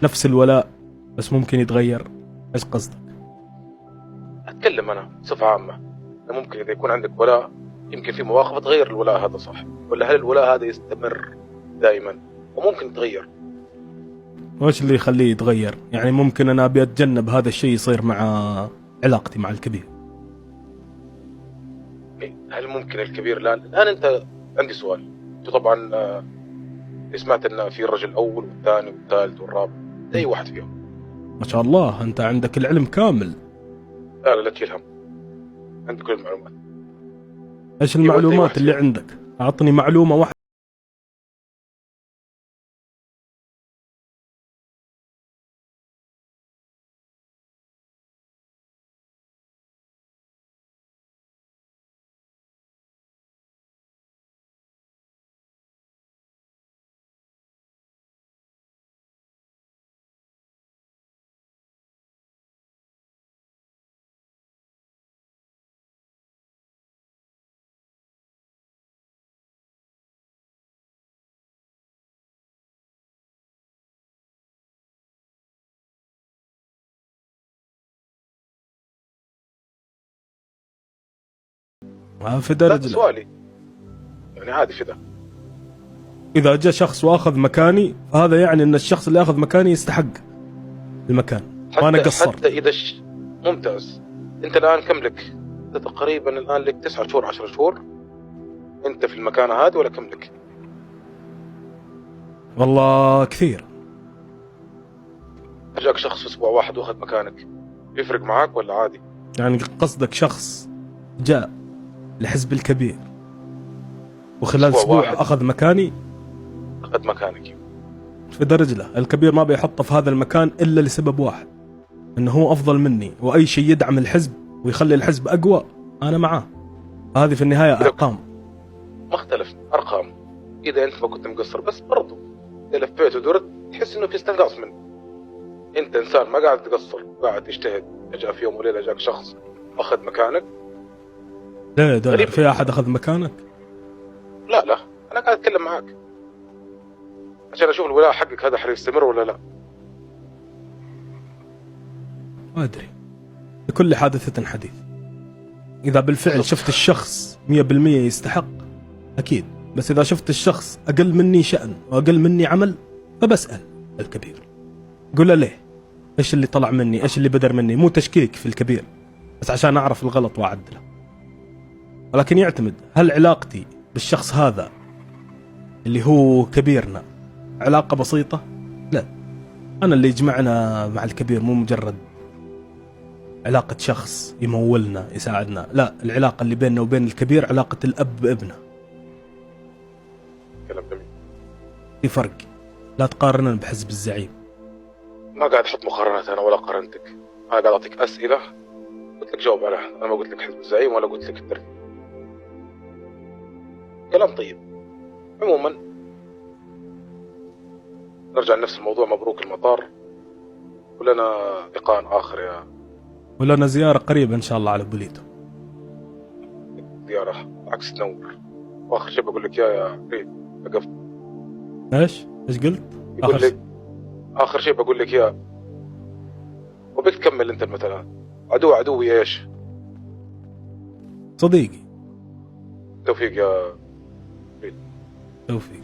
نفس الولاء بس ممكن يتغير؟ ايش قصدك؟ أتكلم أنا بصفة عامة. ممكن إذا يكون عندك ولاء يمكن في مواقف تغير الولاء هذا، صح؟ ولا هل الولاء هذا يستمر دائما وممكن يتغير؟ وايش اللي يخليه يتغير؟ يعني ممكن انا ابي اتجنب هذا الشيء يصير مع علاقتي مع الكبير. هل ممكن الكبير الآن أنت عندي سؤال. أنت طبعا سمعت أن في الرجل الأول والثاني والثالث والرابع، أي واحد فيهم؟ ما شاء الله انت عندك العلم كامل. لا لا تشيل هم، عندي كل المعلومات. ايش المعلومات اللي عندك؟ اعطني معلومة واحدة. فدا لا رجله. سؤالي يعني عادي فدا. اذا جاء شخص واخذ مكاني فهذا يعني ان الشخص اللي اخذ مكاني يستحق المكان وانا قصرت. حتى إذا ممتاز. أنت الآن كم لك؟ أنت تقريبا الآن لك 9 شهور 10 شهور أنت في المكانة هذه، ولا كم لك؟ والله كثير. جاك شخص أسبوع واحد واخذ مكانك، يفرق معاك ولا عادي؟ يعني قصدك شخص جاء لحزب الكبير وخلال أسبوع أخذ مكاني؟ أخذ مكانك في رجله. الكبير ما بيحطه في هذا المكان إلا لسبب واحد، إنه هو أفضل مني، وأي شيء يدعم الحزب ويخلي الحزب أقوى أنا معاه. هذه في النهاية أرقام. ما اختلف أرقام. إذا أنت ما كنت مقصر، بس برضو إذا لفيت ودرت تحس إنه في استنقاص منك. أنت إنسان ما قاعد تقصر، قاعد تجتهد. جاء في يوم وليلة جاك شخص أخذ مكانك. لا في أحد أخذ مكانك؟ لا أنا قاعد أتكلم معاك عشان أشوف الولاء حقك هذا حيستمر ولا لا. ما أدري، لكل حادثة حديث. إذا بالفعل شفت الشخص 100% يستحق أكيد، بس إذا شفت الشخص أقل مني شأن وأقل مني عمل فبسأل الكبير، قول له ليه؟ إيش اللي طلع مني؟ إيش اللي بدر مني؟ مو تشكيك في الكبير، بس عشان أعرف الغلط وأعدله. ولكن يعتمد هل علاقتي بالشخص هذا اللي هو كبيرنا علاقة بسيطة؟ لا، أنا اللي يجمعنا مع الكبير مو مجرد علاقة شخص يمولنا يساعدنا، لا، العلاقة اللي بيننا وبين الكبير علاقة الأب بابنه. كلام جميل. في فرق، لا تقارننا بحزب الزعيم. ما قاعد أحط مقارنات أنا ولا قارنتك، أنا قاعد أعطيك أسئلة قلت لك جاوب عليها. أنا ما قلت لك حزب الزعيم ولا قلت لك الترتيب. كلام طيب. عموما نرجع لنفس الموضوع. مبروك المطار، ولنا لقاء آخر ولنا زيارة قريبة إن شاء الله على بوليتو. زيارة عكس تنور. وآخر شيء بقول لك يا فريد، وقفت. إيش قلت؟ آخر شيء بقول لك يا، وبتكمل أنت المثل. عدوي إيش؟ صديقي. توفيق يا فريد. توفيق.